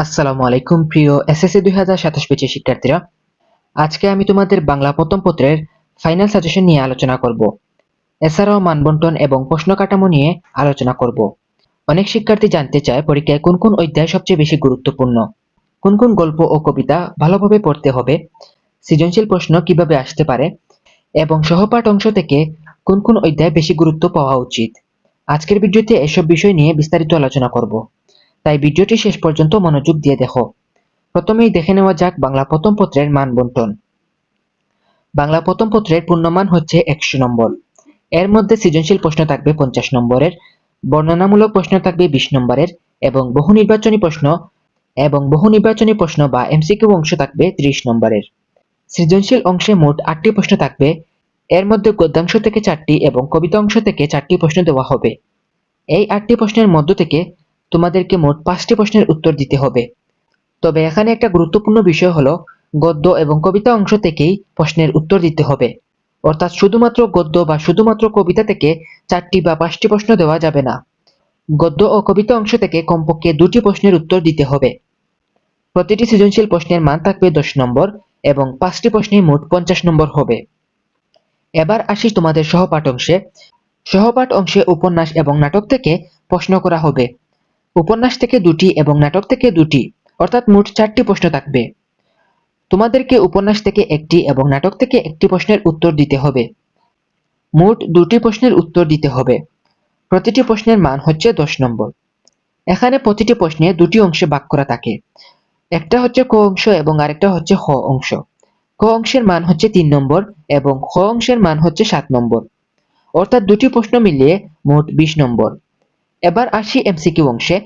আসসালামু আলাইকুম প্রিয় এসএসসি 2027 ব্যাচের শিক্ষার্থীরা। আজকে আমি তোমাদের বাংলা প্রথম পত্রের ফাইনাল সাজেশন নিয়ে আলোচনা করব। এছাড়াও মানবন্টন এবং প্রশ্ন কাঠামো নিয়ে আলোচনা করব। অনেক শিক্ষার্থী জানতে চায় পরীক্ষায় কোন কোন অধ্যায় সবচেয়ে বেশি গুরুত্বপূর্ণ, কোন কোন গল্প ও কবিতা ভালোভাবে পড়তে হবে, সৃজনশীল প্রশ্ন কিভাবে আসতে পারে এবং সহপাঠ অংশ থেকে কোন কোন অধ্যায় বেশি গুরুত্ব পাওয়া উচিত। আজকের ভিডিওতে এসব বিষয় নিয়ে বিস্তারিত আলোচনা করব, তাই ভিডিওটি শেষ পর্যন্ত মনোযোগ দিয়ে দেখো। প্রথমেই দেখে নেওয়া যাক বাংলা প্রথম পত্রের মান বন্টন। বাংলা প্রথম পত্রের পূর্ণমান হচ্ছে 100 নম্বর। এর মধ্যে সৃজনশীল প্রশ্ন থাকবে 50 নম্বরের, বর্ণনামূলক প্রশ্ন থাকবে 20 নম্বরের এবং বহু নির্বাচনী প্রশ্ন বা এমসিকিউ অংশ থাকবে 30 নম্বরের। সৃজনশীল অংশে মোট 8টি প্রশ্ন থাকবে। এর মধ্যে গদ্যাংশ থেকে 4টি এবং কবিতা অংশ থেকে 4টি প্রশ্ন দেওয়া হবে। এই 8টি প্রশ্নের মধ্য থেকে তোমাদেরকে মোট 5টি প্রশ্নের উত্তর দিতে হবে। তবে এখানে একটা গুরুত্বপূর্ণ বিষয় হলো গদ্য এবং কবিতা অংশ থেকেই প্রশ্নের উত্তর দিতে হবে। অর্থাৎ শুধুমাত্র গদ্য বা শুধুমাত্র কবিতা থেকে 4টি বা 5টি প্রশ্ন দেওয়া যাবে না। গদ্য ও কবিতা অংশ থেকে কমপক্ষে 2টি প্রশ্নের উত্তর দিতে হবে। প্রতিটি সৃজনশীল প্রশ্নের মান থাকবে 10 নম্বর এবং 5টি প্রশ্নে মোট 50 নম্বর হবে। এবার আসি তোমাদের সহপাঠ অংশে। সহপাঠ অংশে উপন্যাস এবং নাটক থেকে প্রশ্ন করা হবে। উপন্যাস থেকে 2টি এবং নাটক থেকে 2টি, অর্থাৎ মোট 4টি প্রশ্ন থাকবে। তোমাদেরকে উপন্যাস থেকে 1টি এবং নাটক থেকে 1টি প্রশ্নের উত্তর দিতে হবে। মোট 2টি প্রশ্নের উত্তর দিতে হবে। প্রতিটি প্রশ্নের মান হচ্ছে 10 নম্বর। এখানে প্রতিটি প্রশ্নে 2টি অংশে ভাগ করা থাকে। একটা হচ্ছে ক অংশ এবং আরেকটা হচ্ছে খ অংশ। ক অংশের মান হচ্ছে 3 নম্বর এবং খ অংশের মান হচ্ছে 7 নম্বর। অর্থাৎ 2টি প্রশ্ন মিলিয়ে মোট 20 নম্বর। এবার আসি এমসিকিউ অংশে।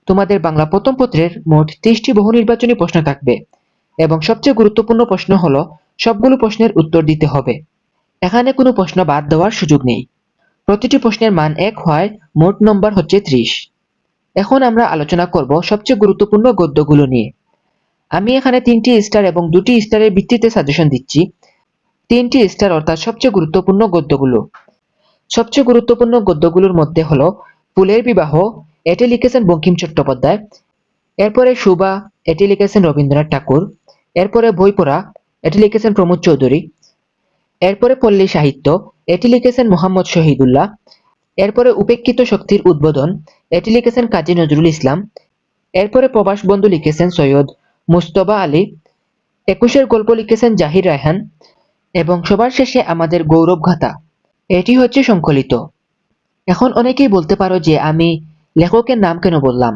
তোমাদের বাংলা প্রথম পত্রের মোট 30টি বহু নির্বাচনী প্রশ্ন থাকবে এবং সবচেয়ে গুরুত্বপূর্ণ প্রশ্ন হলো সবগুলো প্রশ্নের উত্তর দিতে হবে। এখানে কোনো প্রশ্ন বাদ দেওয়ার সুযোগ নেই। প্রতিটি প্রশ্নের মান 1 হয় মোট নম্বর হচ্ছে 30। এখন আমরা আলোচনা করব সবচেয়ে গুরুত্বপূর্ণ গদ্যগুলো নিয়ে। আমি এখানে 3টি স্টার এবং 2টি স্টারের ভিত্তিতে সাজেশন দিচ্ছি। 3টি স্টার অর্থাৎ সবচেয়ে গুরুত্বপূর্ণ গদ্যগুলো। সবচেয়ে গুরুত্বপূর্ণ গদ্যগুলোর মধ্যে হলো ফুলের বিবাহ, এটি লিখেছেন বঙ্কিম চট্টোপাধ্যায়। এরপরে সুবা, এটি লিখেছেন রবীন্দ্রনাথ ঠাকুর। এরপরে বইপড়া, এটি লিখেছেন প্রমোদ চৌধুরী। এরপরে পল্লী সাহিত্য, এটি লিখেছেন মোহাম্মদ শহীদুল্লাহ। এরপরে উপেক্ষিত শক্তির উদ্বোধন, এটি লিখেছেন কাজী নজরুল ইসলাম। এরপরে প্রবাস বন্ধু লিখেছেন সৈয়দ মুজতবা আলী। 21-এর গল্প লিখেছেন জাহির রায়হান এবং সবার শেষে আমাদের গৌরব গাথা, এটি হচ্ছে সংকলিত। এখন অনেকেই বলতে পারো যে আমি লেখকের নাম কেন বললাম,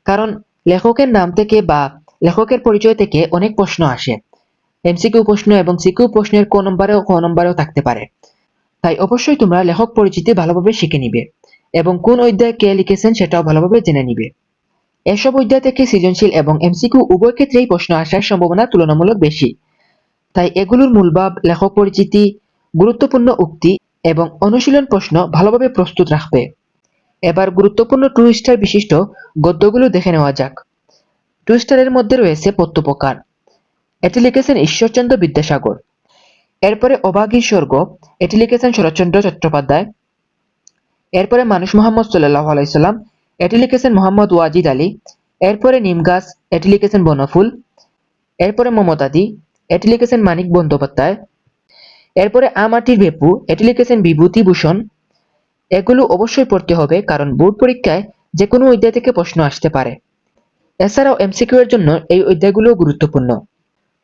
কারণ লেখকের নাম থেকে বা লেখকের পরিচয় থেকে অনেক প্রশ্ন আসে। এমসিকিউ প্রশ্ন এবং সিকিউ প্রশ্নের ক নম্বরেও থাকতে পারে। তাই অবশ্যই তোমরা লেখক পরিচিতি ভালোভাবে শিখে নিবে এবং কোন অধ্যায় কে লিখেছেন সেটাও ভালোভাবে জেনে নিবে। এসব অধ্যায় থেকে সৃজনশীল এবং এমসিকিউ উভয় ক্ষেত্রেই প্রশ্ন আসার সম্ভাবনা তুলনামূলক বেশি। তাই এগুলোর মূলভাব, লেখক পরিচিতি, গুরুত্বপূর্ণ উক্তি এবং অনুশীলন প্রশ্ন ভালোভাবে প্রস্তুত রাখবে। এবার গুরুত্বপূর্ণ 2 স্টার বিশিষ্ট গদ্যগুলো দেখে নেওয়া যাক। 2 স্টারের মধ্যে রয়েছে পদ্যপ্রকার, এটি লিখেছেন ঈশ্বরচন্দ্র বিদ্যাসাগর। এরপরে অভাগীর স্বর্গ, এটি লিখেছেন শরৎচন্দ্র চট্টোপাধ্যায়। এরপরে মানুষ মোহাম্মদ সাল্লাল্লাহু আলাইহি সাল্লাম, এটি লিখেছেন মোহাম্মদ ওয়াজিদ আলী। এরপরে নিমগাছ, এটি লিখেছেন বনফুল। এরপরে মমতাদি, এটি লিখেছেন মানিক বন্দ্যোপাধ্যায়। এরপরে আমাটির ভেপু, এটি লিখেছেন বিভূতিভূষণ। এগুলো অবশ্যই পড়তে হবে, কারণ বোর্ড পরীক্ষায় যে কোনো অধ্যায় থেকে প্রশ্ন আসতে পারে। এছাড়াও এমসিকিউ এর জন্য এই অধ্যায়গুলো গুরুত্বপূর্ণ।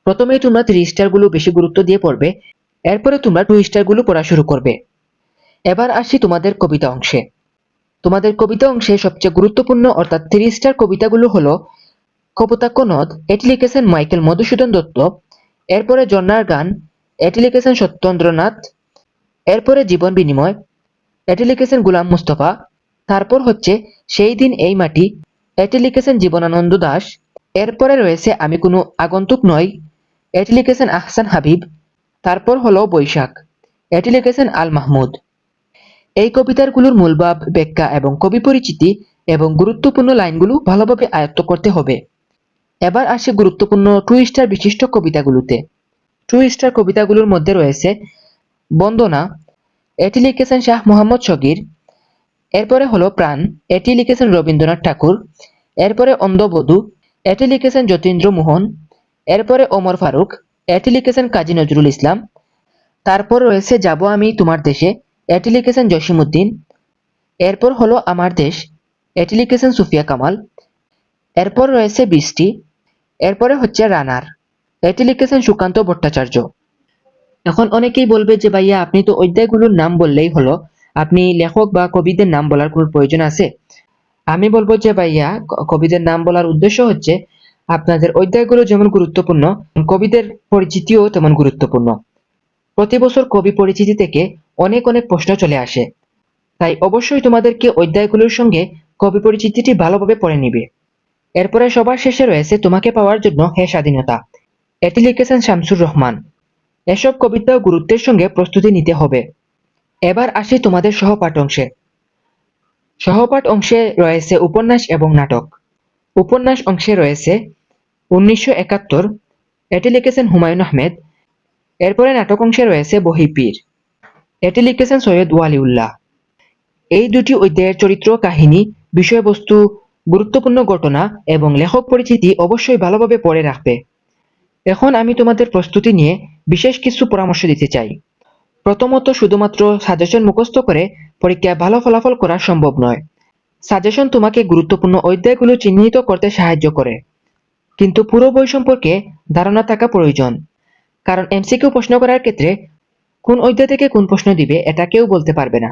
প্রথমেই তোমরা 3 স্টারগুলো বেশি গুরুত্ব দিয়ে পড়বে, এরপরে তোমরা 2 স্টারগুলো পড়া শুরু করবে। এবার আসি তোমাদের কবিতা অংশে। তোমাদের কবিতা অংশে সবচেয়ে গুরুত্বপূর্ণ অর্থাৎ 3 স্টার কবিতাগুলো হলো কপোতাক্ষ নদ, এটি লিখেছেন মাইকেল মধুসূদন দত্ত। এরপরে ঝর্ণার গান, এটি লিখেছেন সত্যেন্দ্রনাথ। এরপরে জীবন বিনিময়, এটি লিখেছেন গোলাম মুস্তফা। তারপর হচ্ছে সেই দিন এই মাটি, এটি লিখেছেন জীবনানন্দ দাশ। এরপরে রয়েছে আমি কোনো আগন্তুক নই, এটি লিখেছেন আহসান হাবিব। তারপর হলো বৈশাখ, এটি লিখেছেন আল মাহমুদ। এই কবিতাগুলোর মূলভাব, ব্যাখ্যা এবং কবি পরিচিতি এবং গুরুত্বপূর্ণ লাইনগুলো ভালোভাবে আয়ত্ত করতে হবে। এবার আসি গুরুত্বপূর্ণ 2 স্টার বিশিষ্ট কবিতাগুলোতে। 2 স্টার কবিতাগুলোর মধ্যে রয়েছে বন্দনা, এটি লিখেছেন শাহ মোহাম্মদ শগীর। এরপরে হলো প্রাণ, এটি লিখেছেন রবীন্দ্রনাথ ঠাকুর। এরপরে অন্ধবধূ, এটি লিখেছেন যতীন্দ্র মোহন, এরপরে ওমর ফারুক, এটি লিখেছেন কাজী নজরুল ইসলাম, তারপর রয়েছে যাব আমি তোমার দেশে, এটি লিখেছেন জসিমউদ্দিন, এরপর হলো আমার দেশ, এটি লিখেছেন সুফিয়া কামাল, এরপর রয়েছে বৃষ্টি, এরপরে হচ্ছে রানার, এটি লিখেছেন সুকান্ত ভট্টাচার্য। এখন অনেকেই বলবে যে ভাইয়া আপনি তো অধ্যায়গুলোর নাম বললেই হলো, আপনি লেখক বা কবিদের নাম বলার কোনো প্রয়োজন আছে? আমি বলবো যে ভাইয়া কবিদের নাম বলার উদ্দেশ্য হচ্ছে আপনাদের অধ্যায়গুলো যেমন গুরুত্বপূর্ণ, কবিদের পরিচিতিও তেমন গুরুত্বপূর্ণ। প্রতি বছর কবি পরিচিতি থেকে অনেক অনেক প্রশ্ন চলে আসে, তাই অবশ্যই তোমাদেরকে অধ্যায়গুলোর সঙ্গে কবি পরিচিতিটি ভালোভাবে পড়ে নিবে। এরপরে সবার শেষে রয়েছে তোমাকে পাওয়ার জন্য হে স্বাধীনতা, এটি লিখেছেন শামসুর রহমান। এসব কবিতা ও গুরুত্বের সঙ্গে প্রস্তুতি নিতে হবে। এবার আসি তোমাদের সহপাঠ অংশে। সহপাঠ অংশে রয়েছে উপন্যাস এবং নাটক। উপন্যাস অংশে রয়েছে 1971, এটি লিখেছেন হুমায়ুন আহমেদ। এরপরে নাটক অংশে রয়েছে বহিপীর, এটি লিখেছেন সৈয়দ ওয়ালিউল্লাহ। এই দুটি অধ্যায়ের চরিত্র, কাহিনী, বিষয়বস্তু, গুরুত্বপূর্ণ ঘটনা এবং লেখক পরিচিতি অবশ্যই ভালোভাবে পড়ে রাখবে। এখন আমি তোমাদের প্রস্তুতি নিয়ে বিশেষ কিছু পরামর্শ দিতে চাই। প্রথমত, শুধুমাত্র সাজেশন মুখস্থ করে পরীক্ষায় ভালো ফলাফল করা সম্ভব নয়। সাজেশন তোমাকে গুরুত্বপূর্ণ অধ্যায়গুলো চিহ্নিত করতে সাহায্য করে, কিন্তু পুরো বই সম্পর্কে ধারণা থাকা প্রয়োজন। কারণ এমসিকিউ প্রশ্ন করার ক্ষেত্রে কোন অধ্যায় থেকে কোন প্রশ্ন দিবে এটা কেউ বলতে পারবে না।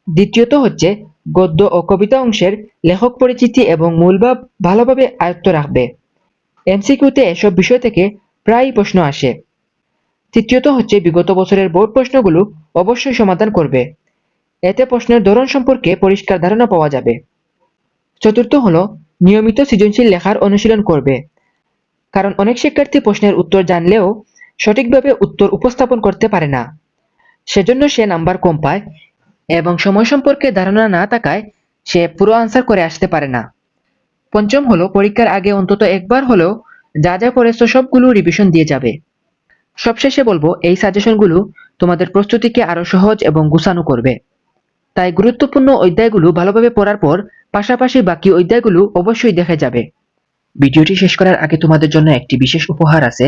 দ্বিতীয়ত হচ্ছে গদ্য ও কবিতা অংশের লেখক পরিচিতি এবং মূলভাব ভালোভাবে আয়ত্ত রাখবে। এমসিকিউতে এসব বিষয় থেকে প্রায়ই প্রশ্ন আসে। তৃতীয়ত হচ্ছে বিগত বছরের বোর্ড প্রশ্নগুলো অবশ্যই সমাধান করবে, এতে প্রশ্নের ধরন সম্পর্কে পরিষ্কার ধারণা পাওয়া যাবে। চতুর্থ হলো নিয়মিত সৃজনশীল লেখার অনুশীলন করবে, কারণ অনেক শিক্ষার্থী প্রশ্নের উত্তর জানলেও সঠিকভাবে উত্তর উপস্থাপন করতে পারে না, সেজন্য সে নাম্বার কম পায় এবং সময় সম্পর্কে ধারণা না থাকায় সে পুরো আনসার করে আসতে পারে না। পঞ্চম হলো পরীক্ষার আগে অন্তত একবার হলেও যা যা করেছো সবগুলো রিভিশন দিয়ে যাবে। সবশেষে বলবো, এই সাজেশনগুলো তোমাদের প্রস্তুতিকে আরো সহজ এবং গুছানো করবে। তাই গুরুত্বপূর্ণ অধ্যায়গুলো ভালোভাবে পড়ার পর পাশাপাশি বাকি অধ্যায়গুলো অবশ্যই দেখে যাবে। ভিডিওটি শেষ করার আগে তোমাদের জন্য একটি বিশেষ উপহার আছে।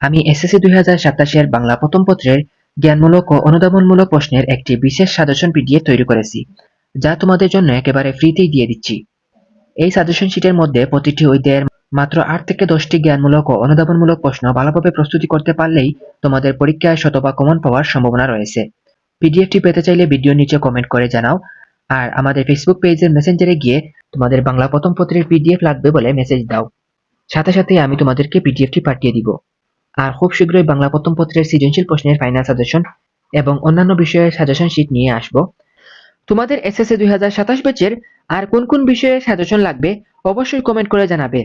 আমি এসএসসি 2027 বাংলা প্রথম পত্রের জ্ঞানমূলক ও অনুধাবনমূলক প্রশ্নের একটি বিশেষ সাজেশন পিডিএফ তৈরি করেছি, যা তোমাদের জন্য একেবারে ফ্রিতেই দিয়ে দিচ্ছি। এই সাজেশন শিটের মধ্যে প্রতিটি অধ্যায়ের মাত্র 8 থেকে 10টি জ্ঞানমূলক ও অনুধাবনমূলক প্রশ্ন ভালোভাবে প্রস্তুতি করতে পারলেই তোমাদের পরীক্ষায় শতভাগ কমন পাওয়ার সম্ভাবনা রয়েছে। পিডিএফটি পেতে চাইলে ভিডিওর নিচে কমেন্ট করে জানাও, আর আমাদের ফেসবুক পেজের মেসেঞ্জারে গিয়ে তোমাদের বাংলা প্রথম পত্রের পিডিএফ লাগবে বলে মেসেজ দাও। সাথে সাথে আমি তোমাদেরকে পিডিএফটি পাঠিয়ে দিব। আর খুব শীঘ্রই বাংলা প্রথম পত্রের সৃজনশীল প্রশ্নের ফাইনাল সাজেশন এবং অন্যান্য বিষয়ের সাজেশন শিট নিয়ে আসব। তোমাদের এসএসসি 2027 ব্যাচের আর কোন কোন বিষয়ে সাজেশন লাগবে অবশ্যই কমেন্ট করে জানাবে।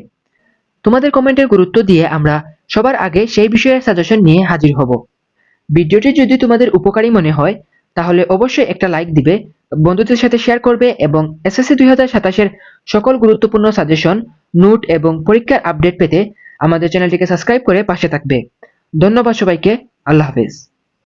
তোমাদের কমেন্টের গুরুত্ব দিয়ে আমরা সবার আগে সেই বিষয়ের সাজেশন নিয়ে হাজির হব। ভিডিওটি যদি তোমাদের উপকারী মনে হয় তাহলে অবশ্যই একটা লাইক দিবে, বন্ধুদের সাথে শেয়ার করবে এবং এসএসসি 2027 সকল গুরুত্বপূর্ণ সাজেশন, নোট এবং পরীক্ষার আপডেট পেতে আমাদের চ্যানেলটিকে সাবস্ক্রাইব করে পাশে থাকবে। ধন্যবাদ সবাইকে। আল্লাহ হাফেজ।